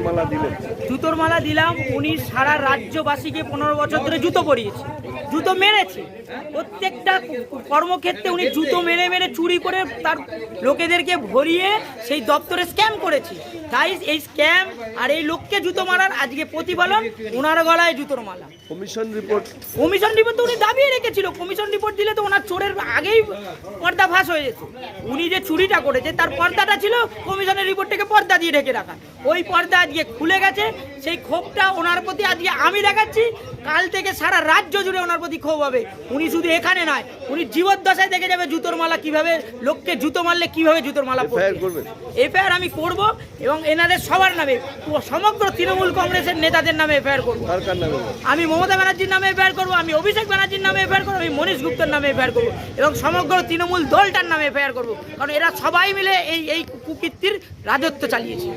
মালা দিলেন? জুতোর মালা দিলাম। উনি সারা রাজ্যবাসীকে 15 বছর ধরে জুতো পরিয়েছে, জুতো মেরেছে। প্রত্যেকটা কর্মক্ষেত্রে উনি জুতো মেরে মেরে চুরি করে তার লোকেদেরকে ভরিয়ে সেই দপ্তরে স্ক্যাম করেছে। তাই এই স্ক্যাম আর এই লোককে জুতো মারার আজকে প্রতিফলন ওনার গলায় জুতোর মালা। কমিশন রিপোর্ট তো উনি দাবিয়ে রেখেছিল। কমিশন রিপোর্ট দিলে তো ওনার চোরের আগেই পর্দা ফাঁস হয়ে যেত। উনি যে চুরিটা করেছে তার পর্দাটা ছিল কমিশনের রিপোর্টটাকে পর্দা দিয়ে ঢেকে রাখা। ওই পর্দা আজকে খুলে গেছে। সেই ক্ষোভটা ওনার প্রতি আজকে আমি দেখাচ্ছি। কাল থেকে সারা রাজ্য জুড়ে ওনার প্রতি ক্ষোভ হবে। উনি শুধু এখানে নয়, উনি জীবদ্দশায় দেখে যাবে জুতোর মালা কিভাবে, লোককে জুতো মারলে কিভাবে জুতোর মালা পড়বে। এফআইআর আমি করব এবং এনাদের সবার নামে, সমগ্র তৃণমূল কংগ্রেসের নেতাদের নামে এফআইআর করব। আমি মমতা ব্যানার্জির নামে এফআইআর করব, আমি অভিষেক ব্যানার্জির নামে এফআইআর করব, আমি মনীশ গুপ্তের নামে এফআইআর করব এবং সমগ্র তৃণমূল দলটার নামে এফআইআর করব। কারণ এরা সবাই মিলে এই কুকীর্তির রাজত্ব চালিয়েছে।